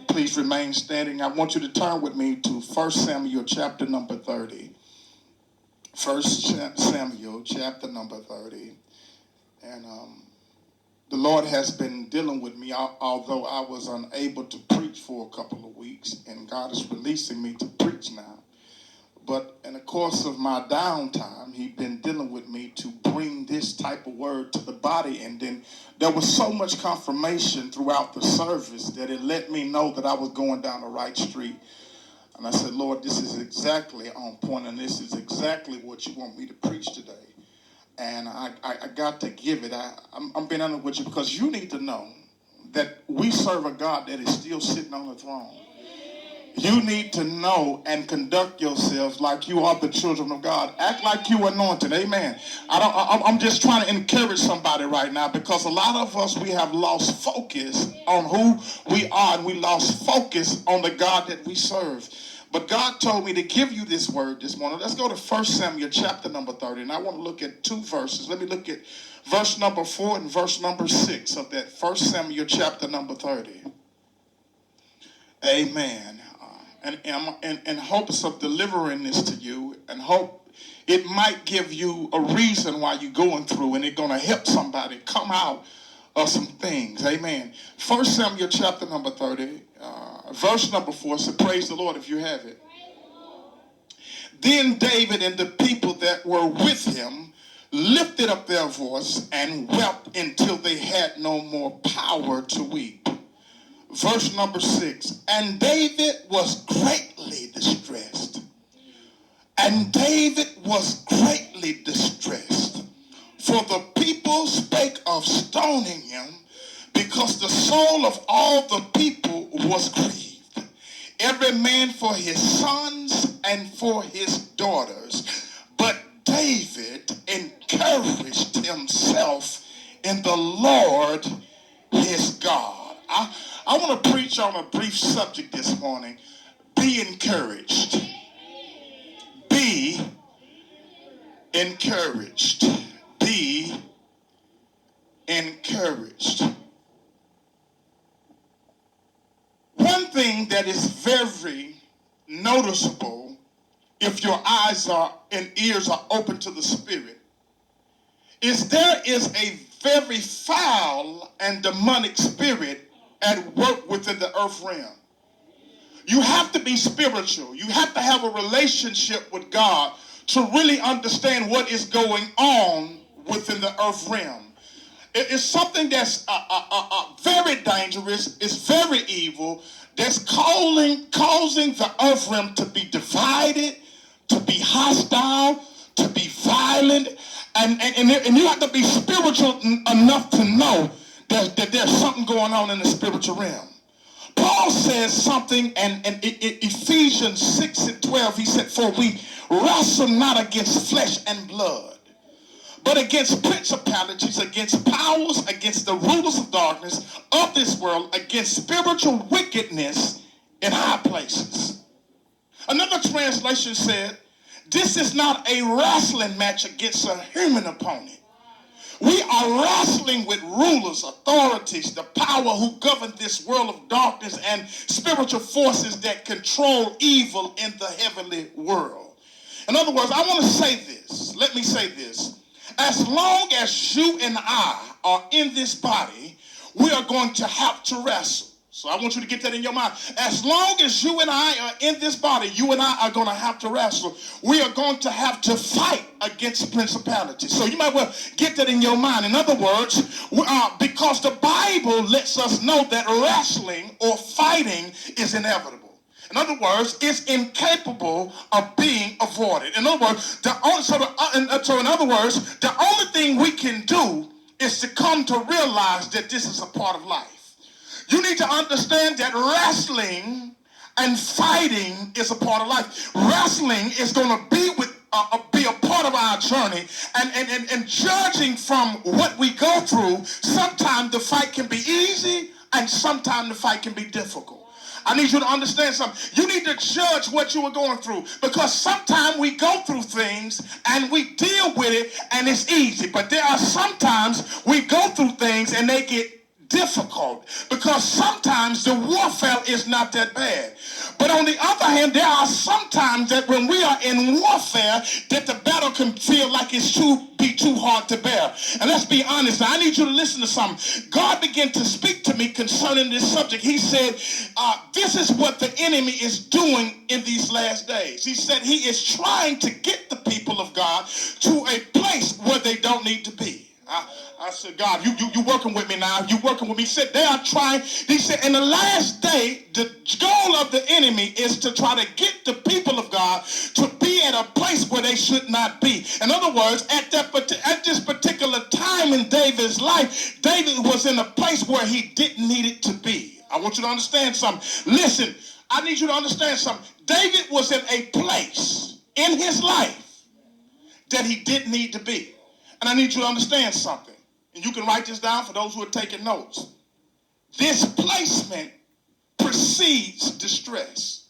please remain standing. I want you to turn with me to 1 Samuel chapter number 30. 1 Samuel chapter number 30. And the Lord has been dealing with me, although I was unable to preach for a couple of weeks, and God is releasing me to preach now. But in the course of my downtime, he's been dealing with me to bring this type of word to the body. And then there was so much confirmation throughout the service that it let me know that I was going down the right street. And I said, Lord, this is exactly on point, and this is exactly what you want me to preach today. And I got to give it. I'm being honest with you because you need to know that we serve a God that is still sitting on the throne. You need to know and conduct yourselves like you are the children of God. Act like you anointed. Amen. I'm just trying to encourage somebody right now because a lot of us, we have lost focus on who we are, and we lost focus on the God that we serve. But God told me to give you this word this morning. Let's go to 1 Samuel chapter number 30. And I want to look at two verses. Let me look at verse number 4 and verse number 6 of that 1 Samuel chapter number 30. Amen. And hopes of delivering this to you, and hope it might give you a reason why you're going through, and it's going to help somebody come out of some things. Amen. 1 Samuel chapter number 30, verse number 4 says, praise the Lord if you have it. Then David and the people that were with him lifted up their voice and wept until they had no more power to weep. Verse number 6, and David was greatly distressed. And David was greatly distressed, for the people spake of stoning him, because the soul of all the people was grieved, every man for his sons and for his daughters. But David encouraged himself in the Lord his God. I want to preach on a brief subject this morning. Be encouraged. Be encouraged. Be encouraged. One thing that is very noticeable if your eyes are and ears are open to the Spirit is there is a very foul and demonic spirit at work within the earth realm. You have to be spiritual. You have to have a relationship with God to really understand what is going on within the earth realm. It is something that's very dangerous. It's very evil. That's causing the earth realm to be divided, to be hostile, to be violent. And you have to be spiritual enough to know that there's something going on in the spiritual realm. Paul says something, and in Ephesians 6 and 12, he said, for we wrestle not against flesh and blood, but against principalities, against powers, against the rulers of darkness of this world, against spiritual wickedness in high places. Another translation said, this is not a wrestling match against a human opponent. We are wrestling with rulers, authorities, the power who govern this world of darkness, and spiritual forces that control evil in the heavenly world. In other words, I want to say this. Let me say this. As long as you and I are in this body, we are going to have to wrestle. So I want you to get that in your mind. As long as you and I are in this body, you and I are going to have to wrestle. We are going to have to fight against principalities. So you might well get that in your mind. In other words, because the Bible lets us know that wrestling or fighting is inevitable. In other words, it's incapable of being avoided. In other words, the only thing we can do is to come to realize that this is a part of life. You need to understand that wrestling and fighting is a part of life. Wrestling is going to be a part of our journey. And judging from what we go through, sometimes the fight can be easy and sometimes the fight can be difficult. I need you to understand something. You need to judge what you are going through, because sometimes we go through things and we deal with it and it's easy. But there are sometimes we go through things and they get difficult because sometimes the warfare is not that bad. But on the other hand, there are some times that when we are in warfare, that the battle can feel like it's too hard to bear. And let's be honest, I need you to listen to something. God began to speak to me concerning this subject. He said, this is what the enemy is doing in these last days. He said he is trying to get the people of God to a place where they don't need to be. I said, God, you working with me now. You working with me. He said, they are trying. He said, in the last day, the goal of the enemy is to try to get the people of God to be at a place where they should not be. In other words, at this particular time in David's life, David was in a place where he didn't need it to be. I want you to understand something. Listen, I need you to understand something. David was in a place in his life that he didn't need to be. And I need you to understand something. And you can write this down for those who are taking notes. Displacement precedes distress.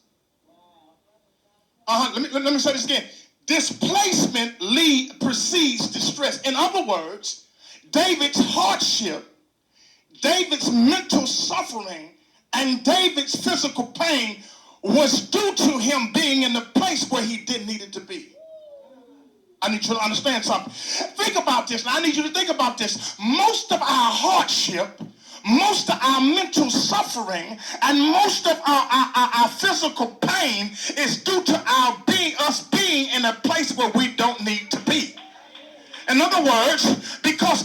Let me say this again. Displacement precedes distress. In other words, David's hardship, David's mental suffering, and David's physical pain was due to him being in the place where he didn't need it to be. I need you to understand something. Think about this. Now, I need you to think about this. Most of our hardship, most of our mental suffering, and most of our physical pain is due to us being in a place where we don't need to be. In other words, because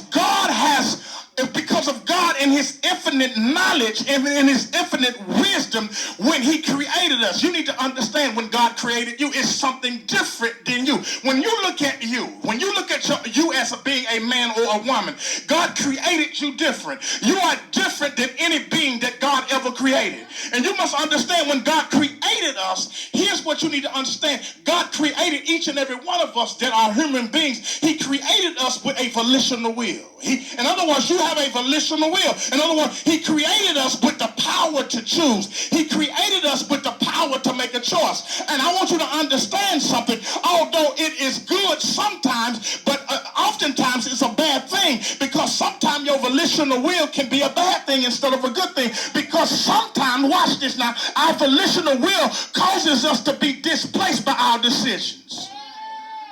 of God in his infinite knowledge and in his infinite wisdom, when he created us, you need to understand when God created you, it's something different than you. When you look at you as being a man or a woman, God created you different. You are different than any being that God ever created. And you must understand when God created us, here's what you need to understand. God created each and every one of us that are human beings. He created us with a volitional will. In other words, you have a volitional will. In other words, he created us with the power to choose. He created us with the power to make a choice. And I want you to understand something. Although it is good sometimes, but oftentimes it's a bad thing, because sometimes your volitional will can be a bad thing instead of a good thing. Because sometimes, watch this now, our volitional will causes us to be displaced by our decisions.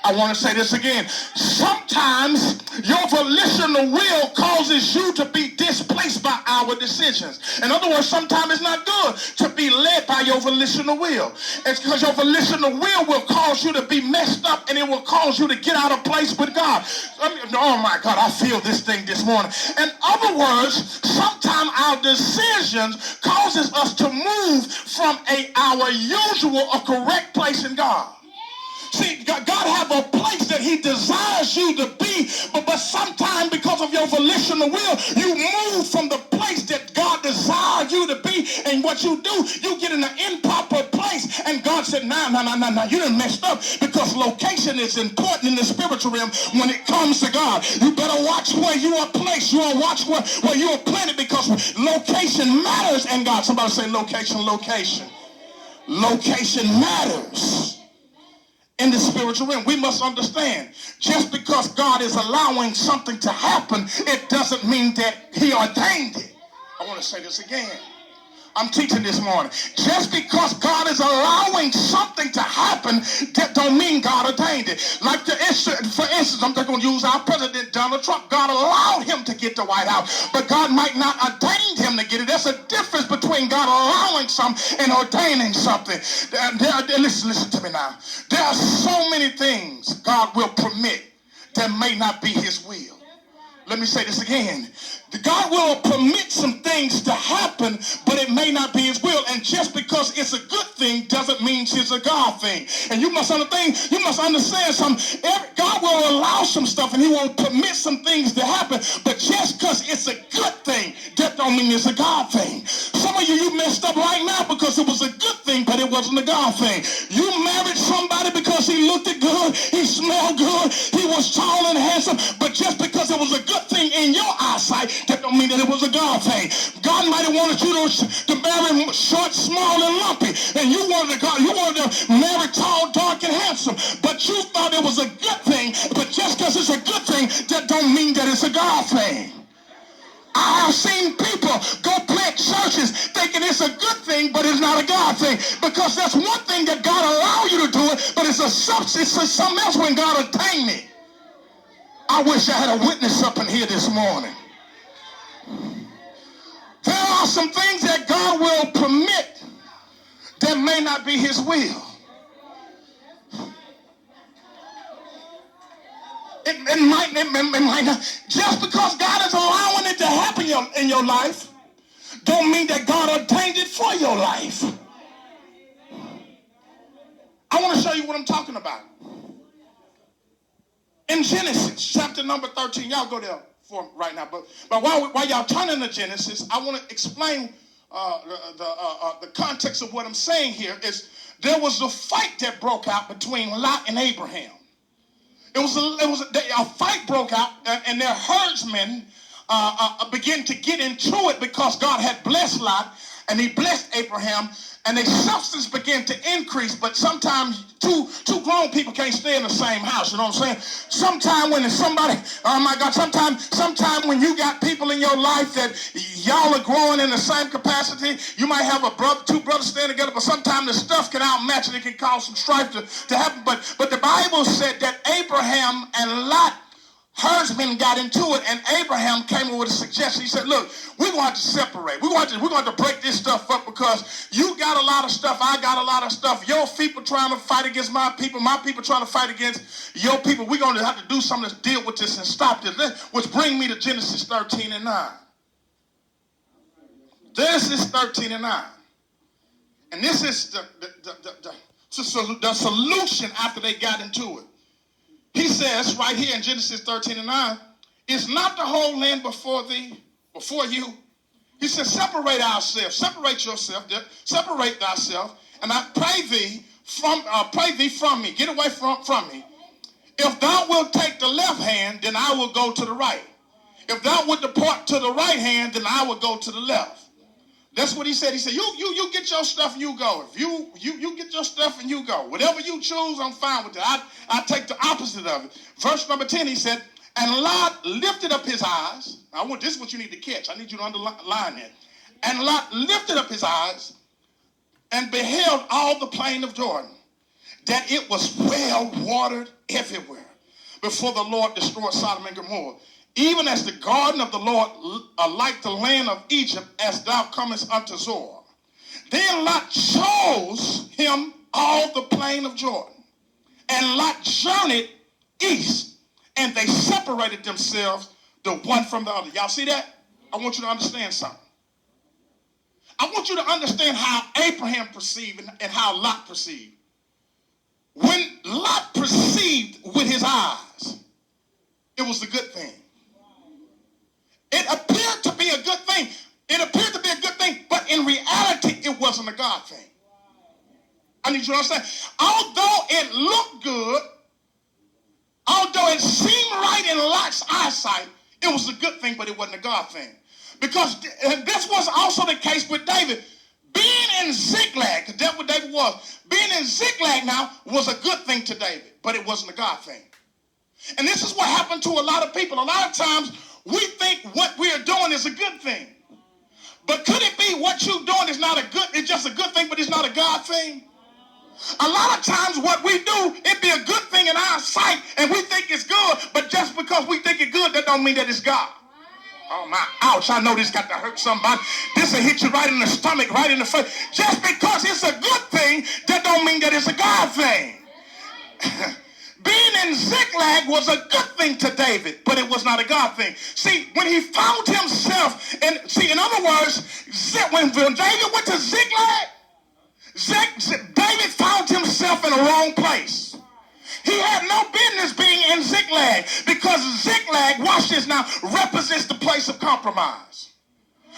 I want to say this again. Sometimes your volitional will causes you to be displaced by our decisions. In other words, sometimes it's not good to be led by your volitional will. It's because your volitional will cause you to be messed up, and it will cause you to get out of place with God. Oh my God, I feel this thing this morning. In other words, sometimes our decisions causes us to move from our usual or correct place in God. See, God have a place that he desires you to be, but sometimes because of your volitional will, you move from the place that God desired you to be, and what you do, you get in an improper place, and God said, no, you done messed up, because location is important in the spiritual realm when it comes to God. You better watch where you are placed. You want to watch where you are planted, because location matters in God. Somebody say location. Location matters. In the spiritual realm, we must understand, just because God is allowing something to happen, it doesn't mean that he ordained it. I want to say this again. I'm teaching this morning. Just because God is allowing something to happen, that don't mean God ordained it. Like for instance, I'm just going to use our president, Donald Trump. God allowed him to get the White House, but God might not ordain him to get it. There's a difference between God allowing something and ordaining something. Listen to me now. There are so many things God will permit that may not be his will. Let me say this again. God will permit some things to happen, but it may not be his will. And just because it's a good thing doesn't mean it's a God thing. And you must understand something. God will allow some stuff, and he will permit some things to happen, but just because it's a good thing, that don't mean it's a God thing. Some of you messed up right now because it was a good thing, but it wasn't a God thing. You married somebody because he looked good, he smelled good, he was tall and handsome, but just because it was a good thing in your eyesight, that don't mean that it was a God thing. God might have wanted you to marry short, small, and lumpy, and you wanted to marry tall, dark, and handsome, but you thought it was a good thing. But just because it's a good thing, that don't mean that it's a God thing. I have seen people go plant churches thinking it's a good thing, but it's not a God thing. Because that's one thing that God allow you to do it, but it's a substance, it's something else when God ordained it. I wish I had a witness up in here this morning. There are some things that God will permit that may not be his will. It might not. Just because God is allowing it to happen in your life, don't mean that God ordained it for your life. I want to show you what I'm talking about. In Genesis, chapter number 13, y'all go there for right now. But while y'all turning to Genesis, I want to explain the context of what I'm saying here. Is there was a fight that broke out between Lot and Abraham. It was a fight broke out, and their herdsmen began to get into it because God had blessed Lot and he blessed Abraham, and their substance began to increase. But sometimes two grown people can't stay in the same house. You know what I'm saying? Sometimes when somebody, oh my God, sometime when you got people in your life that y'all are growing in the same capacity, you might have two brothers staying together, but sometimes the stuff can outmatch and it can cause some strife to happen. But the Bible said that Abraham and Lot herdsmen got into it, and Abraham came up with a suggestion. He said, look, we're going to have to separate. We're going to have to break this stuff up because you got a lot of stuff, I got a lot of stuff. Your people trying to fight against my people trying to fight against your people. We're going to have to do something to deal with this and stop this. Which brings me to Genesis 13 and 9. Genesis 13 and 9. And this is the solution after they got into it. He says right here in Genesis 13 and 9, is not the whole land before you? He says, separate ourselves, separate yourself, separate thyself, and I pray thee from me. Get away from me. If thou wilt take the left hand, then I will go to the right. If thou wilt depart to the right hand, then I will go to the left. That's what he said. He said, you get your stuff, you go. If you get your stuff and you go. Whatever you choose, I'm fine with that. I take the opposite of it. Verse number 10, he said, and Lot lifted up his eyes. This is what you need to catch. I need you to underline it. And Lot lifted up his eyes and beheld all the plain of Jordan, that it was well watered everywhere, before the Lord destroyed Sodom and Gomorrah. Even as the garden of the Lord, like the land of Egypt, as thou comest unto Zoar. Then Lot chose him all the plain of Jordan. And Lot journeyed east, and they separated themselves the one from the other. Y'all see that? I want you to understand something. I want you to understand how Abraham perceived and how Lot perceived. When Lot perceived with his eyes, it was a good thing. It appeared to be a good thing. But in reality, it wasn't a God thing. I need you to understand. Although it looked good, although it seemed right in Lot's eyesight, it was a good thing, but it wasn't a God thing. Because this was also the case with David. Being in Ziklag, because that's what David was. Being in Ziklag now was a good thing to David, but it wasn't a God thing. And this is what happened to a lot of people. A lot of times, we think what we are doing is a good thing. But could it be what you're doing is it's just a good thing, but it's not a God thing? A lot of times what we do, it be a good thing in our sight, and we think it's good, but just because we think it's good, that don't mean that it's God. Oh my, ouch, I know this got to hurt somebody. This will hit you right in the stomach, right in the face. Just because it's a good thing, that don't mean that it's a God thing. Being in Ziklag was a good thing to David, but it was not a God thing. See, when he found himself, in other words, when David went to Ziklag, David found himself in the wrong place. He had no business being in Ziklag, because Ziklag, watch this now, represents the place of compromise.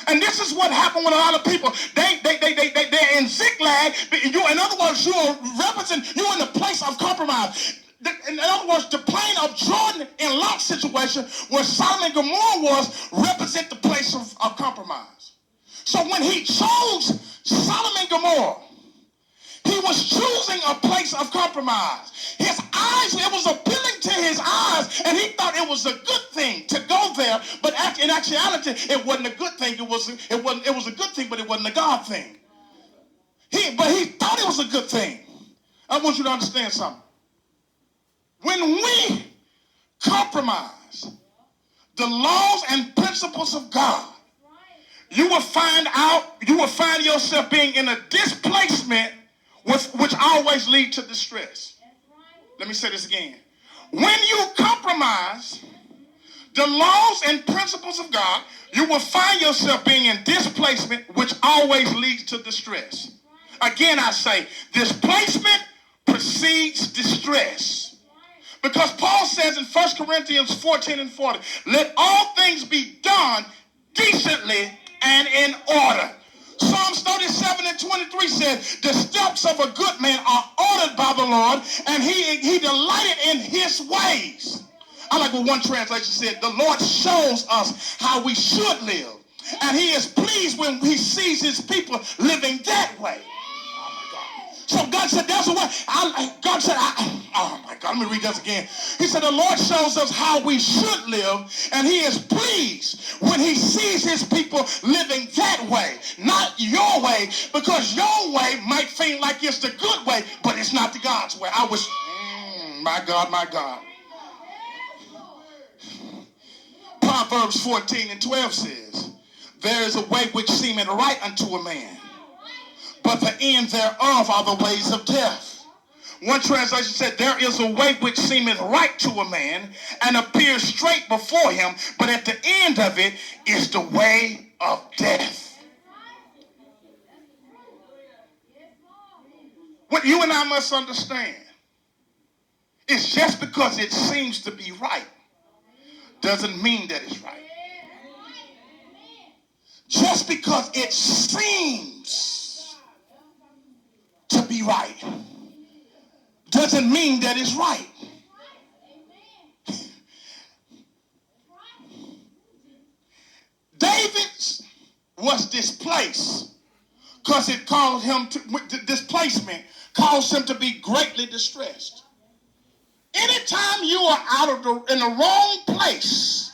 And this is what happened with a lot of people. They're in Ziklag. In other words, you're in the place of compromise. In other words, the plain of Jordan in Lot's situation, where Sodom and Gomorrah was, represent the place of compromise. So when he chose Sodom and Gomorrah, He was choosing a place of compromise. His eyes, it was appealing to his eyes, and he thought it was a good thing to go there. But in actuality, it wasn't a good thing. It was a good thing, but it wasn't a God thing. But he thought it was a good thing. I want you to understand something. When we compromise the laws and principles of God, you will find yourself being in a displacement which always leads to distress. Let me say this again. When you compromise the laws and principles of God, you will find yourself being in displacement, which always leads to distress. Again, I say, displacement precedes distress. Because Paul says in 1 Corinthians 14 and 40, let all things be done decently and in order. Psalms 37 and 23 said, the steps of a good man are ordered by the Lord, and he delighted in his ways. I like what one translation said, the Lord shows us how we should live, and he is pleased when he sees his people living that way. So God said, that's what oh my God, let me read this again. He said, the Lord shows us how we should live, and he is pleased when he sees his people living that way, not your way, because your way might seem like it's the good way, but it's not the God's way. My God. Proverbs 14 and 12 says, there is a way which seemeth right unto a man, but the end thereof are the ways of death. One translation said, there is a way which seemeth right to a man and appears straight before him, but at the end of it is the way of death. What you and I must understand is just because it seems to be right doesn't mean that it's right. Just because it seems to be right doesn't mean that it's right. David was displaced because it caused him to, displacement caused him to be greatly distressed. Anytime you are in the wrong place,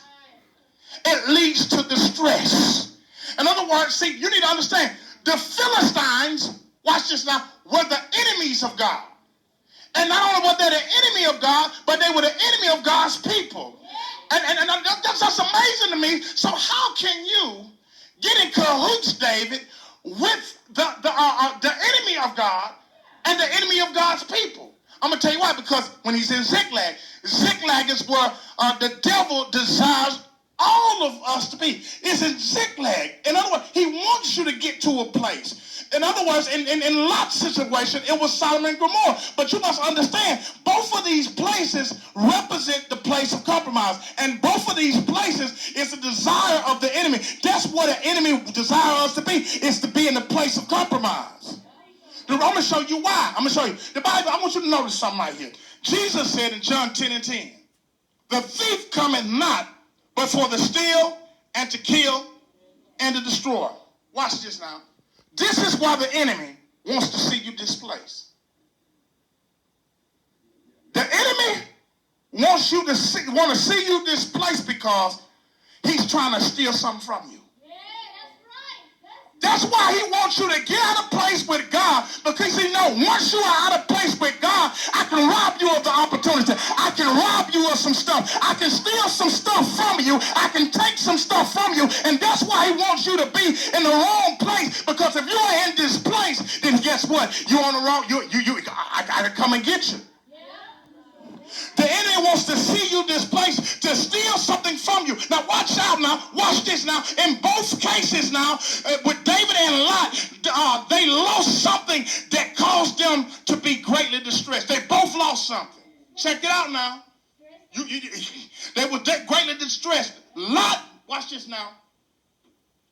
it leads to distress. In other words, see, you need to understand, the Philistines, watch this now, were the enemies of God. And not only were they the enemy of God, but they were the enemy of God's people. And that's just amazing to me. So how can you get in cahoots, David, with the enemy of God and the enemy of God's people? I'm going to tell you why. Because when he's in Ziklag is where the devil desires all of us to be. It's in Ziklag. In other words, he wants you to get to a place. In other words, in Lot's situation, it was Sodom and Gomorrah. But you must understand, both of these places represent the place of compromise. And both of these places is the desire of the enemy. That's what an enemy desires us to be, is to be in the place of compromise. I'm going to show you why. I'm going to show you. The Bible, I want you to notice something right here. Jesus said in John 10 and 10, the thief cometh not but for to steal and to kill and to destroy. Watch this now. This is why the enemy wants to see you displaced. The enemy wants to see you displaced because he's trying to steal something from you. That's why he wants you to get out of place with God, because he knows once you are out of place with God, I can rob you of the opportunity. I can rob you of some stuff. I can steal some stuff from you. I can take some stuff from you. And that's why he wants you to be in the wrong place, because if you're in this place, then guess what? You're on the wrong, I got to come and get you. The enemy wants to see you displaced, to steal something from you. Now watch out now. Watch this now. In both cases now, with David and Lot, they lost something that caused them to be greatly distressed. They both lost something. Check it out now. They were greatly distressed. Lot, watch this now,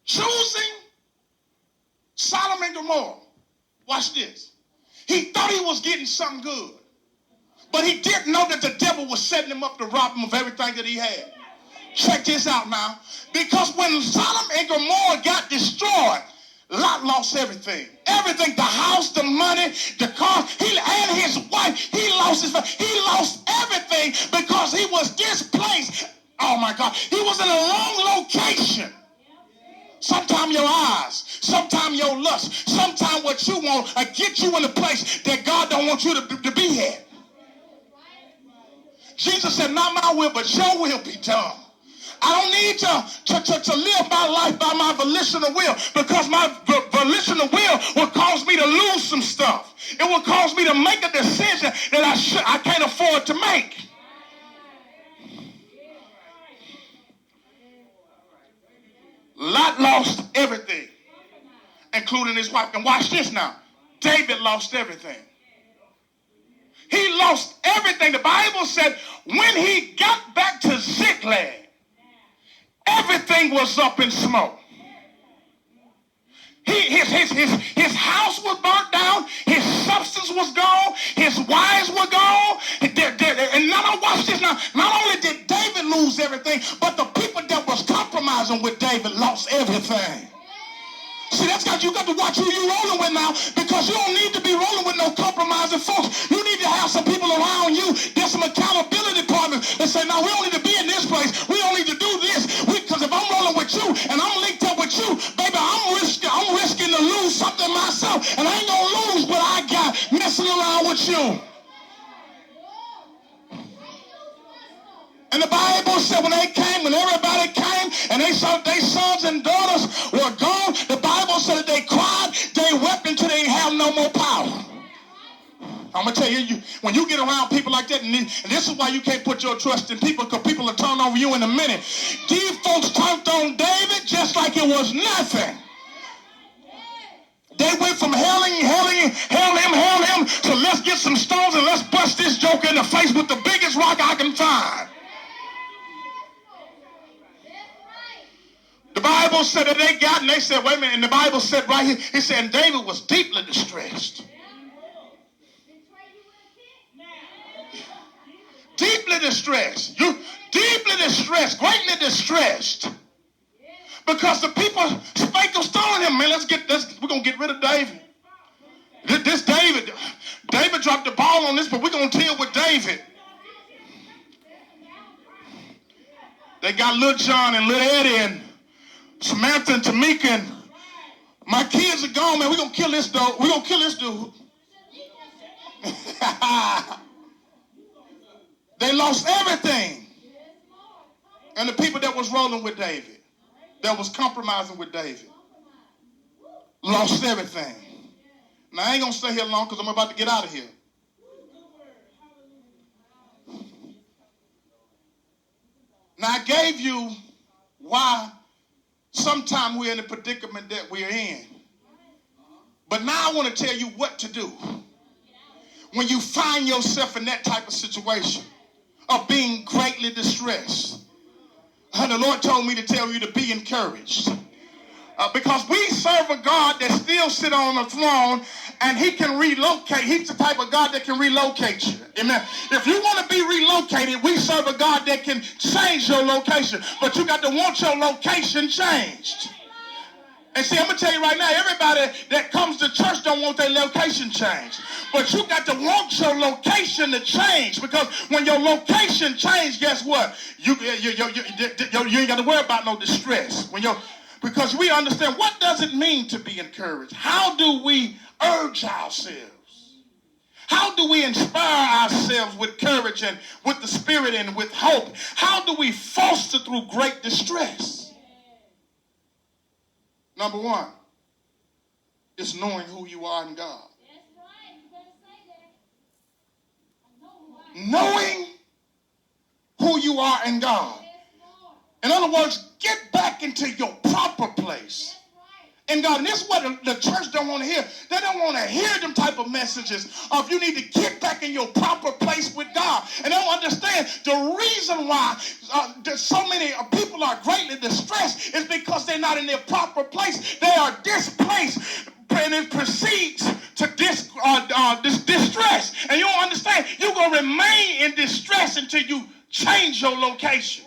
choosing Sodom and Gomorrah. Watch this. He thought he was getting something good. But he didn't know that the devil was setting him up to rob him of everything that he had. Check this out now. Because when Sodom and Gomorrah got destroyed, Lot lost everything. Everything, the house, the money, the car, and his wife. He lost everything because he was displaced. Oh my God. He was in a long location. Sometimes your eyes, sometimes your lust, sometimes what you want get you in a place that God don't want you to be at. Jesus said, not my will, but your will be done. I don't need to live my life by my volitional will, because my volitional will cause me to lose some stuff. It will cause me to make a decision that I can't afford to make. Lot lost everything, including his wife. And watch this now. David lost everything. He lost everything. The Bible said when he got back to Ziklag, everything was up in smoke. His house was burnt down. His substance was gone. His wives were gone. And now watch this now. Not only did David lose everything, but the people that was compromising with David lost everything. See, you got to watch who you rolling with now, because you don't need to be rolling with no compromising folks. You need to have some people around you. There's some accountability partners that say, no, we don't need to be in this place. We don't need to do this. Because if I'm rolling with you and I'm linked up with you, baby, I'm risking to lose something myself. And I ain't going to lose what I got messing around with you. And the Bible said when everybody came and they saw their sons and daughters were gone, the Bible said that they cried, they wept until they didn't have no more power. I'm going to tell you, when you get around people like that, and this is why you can't put your trust in people, because people will turn over you in a minute. These folks turned on David just like it was nothing. They went from hail him, to let's get some stones and let's bust this joker in the face with the biggest rock I can find. The Bible said that they said, wait a minute, and the Bible said right here, it said, and David was deeply distressed. Deeply distressed. Deeply distressed, greatly distressed. Because the people spake of stoning him. Man, we're going to get rid of David. This David dropped the ball on this, but we're going to deal with David. They got Lil John and Lil Eddie and Samantha and Tamika, and my kids are gone, man. We're going to kill this dude. We're going to kill this dude. They lost everything. And the people that was rolling with David, that was compromising with David, lost everything. Now, I ain't going to stay here long because I'm about to get out of here. Now, I gave you why sometimes we're in the predicament that we're in. But now I want to tell you what to do when you find yourself in that type of situation of being greatly distressed. And the Lord told me to tell you to be encouraged. Because we serve a God that still sits on the throne, and he can relocate. He's the type of God that can relocate you. Amen. If you want to be relocated, we serve a God that can change your location. But you got to want your location changed. And see, I'm going to tell you right now, everybody that comes to church don't want their location changed. But you got to want your location to change, because when your location changes, guess what? You ain't got to worry about no distress. Because we understand, what does it mean to be encouraged? How do we urge ourselves? How do we inspire ourselves with courage and with the Spirit and with hope? How do we foster through great distress? Number one, is knowing who you are in God. Knowing who you are in God. In other words, get back into your proper place in God. And this is what the church don't want to hear. They don't want to hear them type of messages of you need to get back in your proper place with God. And they don't understand the reason why so many people are greatly distressed is because they're not in their proper place. They are displaced, and it proceeds to this distress. And you don't understand. You're going to remain in distress until you change your location.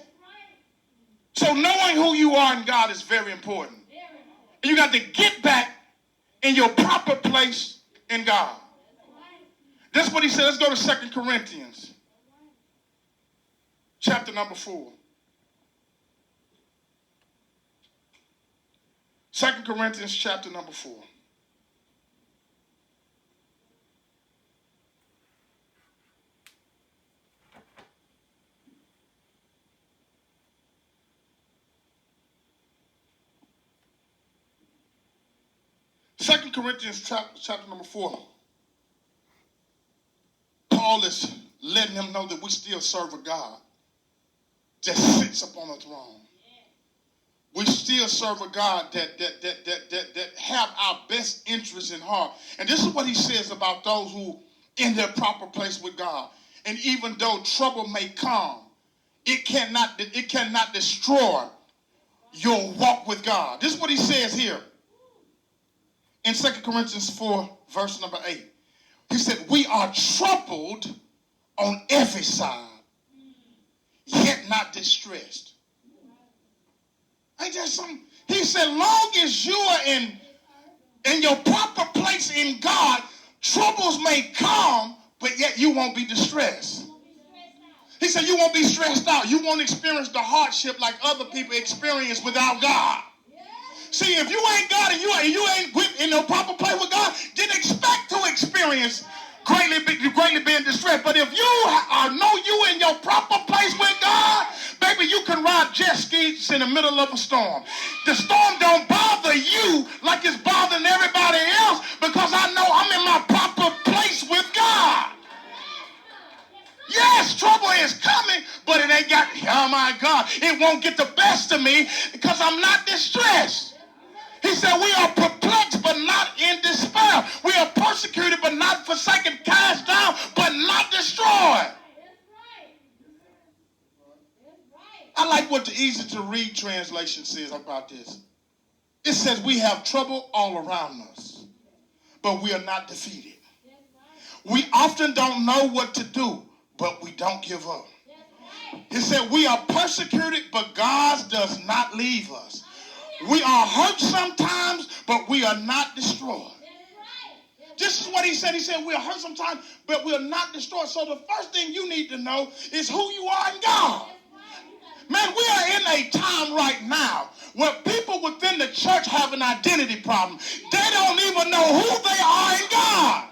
So knowing who you are in God is very important. And you got to get back in your proper place in God. That's what he said. Let's go to 2 Corinthians, chapter number 4. 2 Corinthians, chapter number 4. Second Corinthians chapter number 4. Paul is letting him know that we still serve a God that sits upon a throne. We still serve a God that have our best interests in heart. And this is what he says about those who in their proper place with God. And even though trouble may come, it cannot destroy your walk with God. This is what he says here in 2 Corinthians 4, verse number 8. He said, we are troubled on every side, yet not distressed. Ain't that something? He said, long as you are in your proper place in God, troubles may come, but yet you won't be distressed. He said, you won't be stressed out. You won't experience the hardship like other people experience without God. See, if you ain't God and you ain't in your proper place with God, then expect to experience greatly being distressed. But if you know you in your proper place with God, baby, you can ride jet skis in the middle of a storm. The storm don't bother you like it's bothering everybody else because I know I'm in my proper place with God. Yes, trouble is coming, but it ain't got, oh my God, it won't get the best of me because I'm not distressed. He said we are perplexed but not in despair. We are persecuted but not forsaken, cast down but not destroyed. I like what the easy to read translation says about this. It says we have trouble all around us, but we are not defeated. We often don't know what to do, but we don't give up. It said we are persecuted, but God does not leave us. We are hurt sometimes, but we are not destroyed. This is what he said. He said we are hurt sometimes, but we are not destroyed. So the first thing you need to know is who you are in God. Man, we are in a time right now where people within the church have an identity problem. They don't even know who they are in God.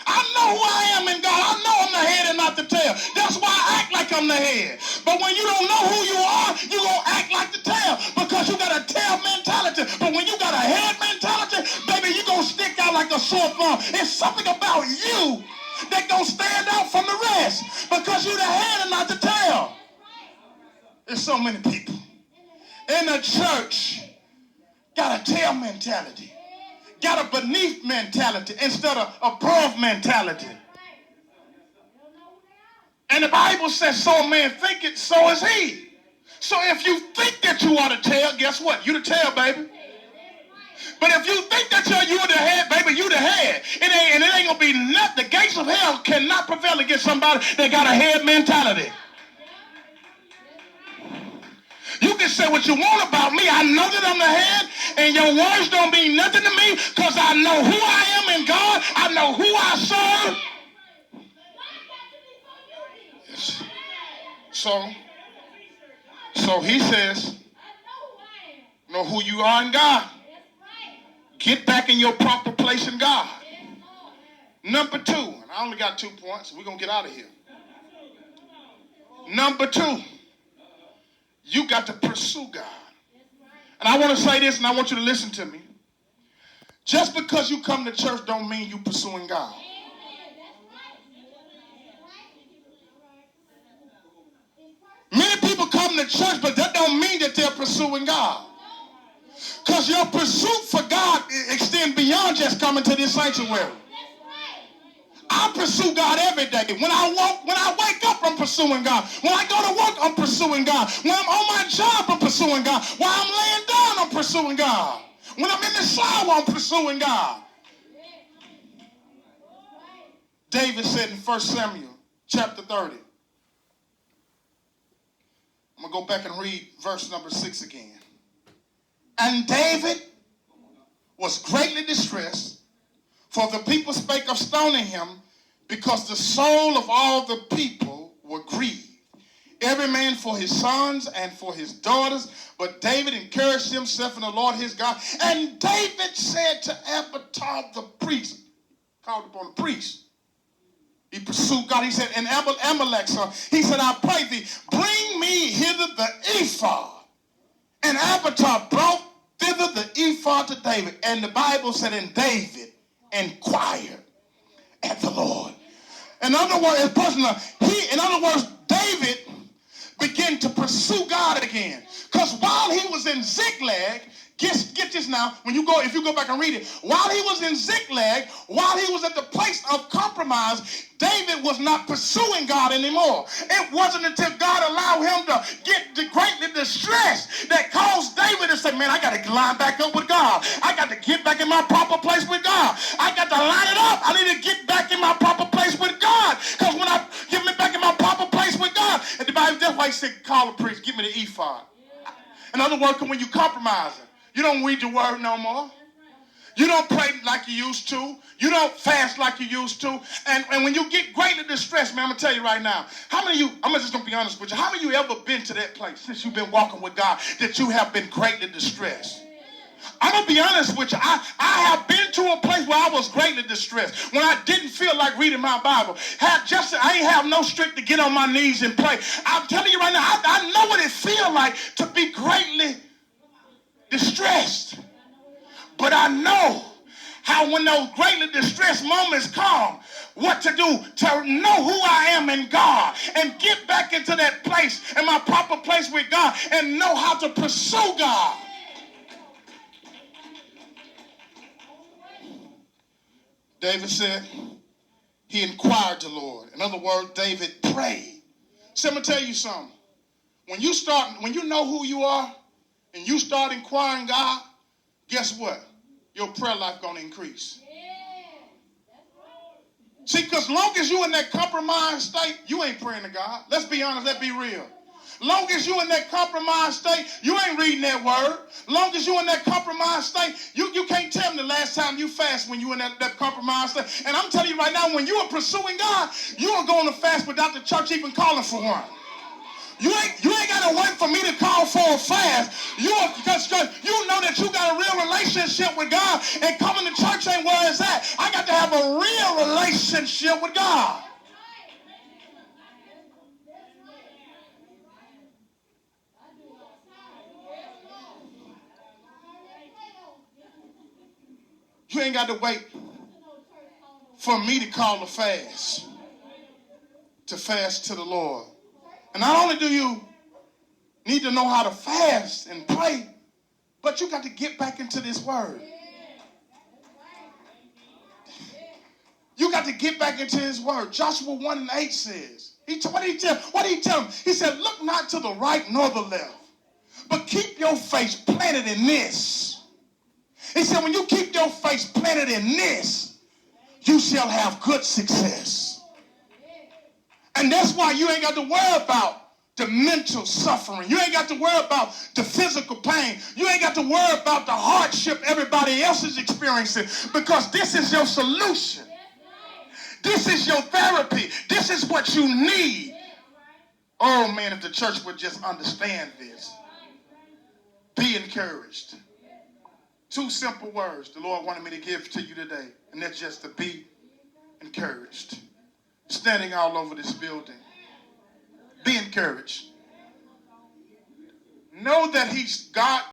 I know who I am in God. I know I'm the head and not the tail. That's why I act like I'm the head. But when you don't know who you are, you're going to act like the tail because you got a tail mentality. But when you got a head mentality, baby, you're going to stick out like a sore thumb. It's something about you that going to stand out from the rest because you're the head and not the tail. There's so many people in the church got a tail mentality. Got a beneath mentality instead of above mentality. And the Bible says, so a man thinketh, so is he. So if you think that you are the tail, guess what? You the tail, baby. But if you think that you the head, baby, you the head. It ain't gonna be nothing. The gates of hell cannot prevail against somebody that got a head mentality. You can say what you want about me. I know that I'm the head, and your words don't mean nothing to me because I know who I am in God. I know who I serve. Yes. So he says, know who you are in God. Get back in your proper place in God. Number 2, and I only got 2 points, so we're going to get out of here. Number 2. You got to pursue God. And I want to say this, and I want you to listen to me. Just because you come to church don't mean you pursuing God. Many people come to church, but that don't mean that they're pursuing God. Because your pursuit for God extends beyond just coming to this sanctuary. I pursue God every day. When I wake up, I'm pursuing God. When I go to work, I'm pursuing God. When I'm on my job, I'm pursuing God. While I'm laying down, I'm pursuing God. When I'm in the shower, I'm pursuing God. David said in 1 Samuel chapter 30. I'm going to go back and read verse number 6 again. And David was greatly distressed, for the people spake of stoning him, because the soul of all the people were grieved, every man for his sons and for his daughters. But David encouraged himself in the Lord his God. And David said to Abiathar the priest, called upon the priest. He pursued God. He said, and Amalek, son, he said, I pray thee, bring me hither the ephod. And Abiathar brought thither the ephod to David. And the Bible said, and David inquired at the Lord. In other words, David began to pursue God again. Because while he was in Ziklag, get this now, if you go back and read it, while he was in Ziklag, while he was at the place of compromise, David was not pursuing God anymore. It wasn't until God allowed him to get greatly distressed that caused David to say, man, I got to line back up with God. I got to get back in my proper place with God. I got to line it up. I need to get back in my proper place with God. Because when I get me back in my proper place with God, and the Bible, that's why he said, call the priest, give me the ephod. In other words, when you compromising, you don't read your word no more. You don't pray like you used to. You don't fast like you used to. And when you get greatly distressed, man, I'm going to tell you right now, how many of you, I'm just going to be honest with you, how many of you ever been to that place since you've been walking with God that you have been greatly distressed? I'm going to be honest with you. I have been to a place where I was greatly distressed, when I didn't feel like reading my Bible. I ain't have no strength to get on my knees and pray. I'm telling you right now, I know what it feels like to be greatly distressed. But I know how when those greatly distressed moments come, what to do to know who I am in God and get back into that place, in my proper place with God, and know how to pursue God. David said he inquired the Lord. In other words, David prayed. So I'm going to tell you something. When you know who you are and you start inquiring God, guess what? Your prayer life going to increase. See, because long as you in that compromised state, you ain't praying to God. Let's be honest, let's be real. Long as you in that compromised state, you ain't reading that word. Long as you in that compromised state, you can't tell me the last time you fast when you in that compromised state. And I'm telling you right now, when you are pursuing God, you are going to fast without the church even calling for one. You ain't got to wait for me to call for a fast. Because you know that you got a real relationship with God, and coming to church ain't where it's at. I got to have a real relationship with God. You ain't got to wait for me to call a fast to fast to the Lord. And not only do you need to know how to fast and pray, but you got to get back into this word. You got to get back into his word. Joshua 1:8 says, what did he tell him? He said, look not to the right nor the left, but keep your face planted in this. He said, when you keep your face planted in this, you shall have good success. And that's why you ain't got to worry about the mental suffering. You ain't got to worry about the physical pain. You ain't got to worry about the hardship everybody else is experiencing, because this is your solution. This is your therapy. This is what you need. Oh, man, if the church would just understand this. Be encouraged. 2 simple words the Lord wanted me to give to you today, and that's just to be encouraged. Standing all over this building. Be encouraged. Know that God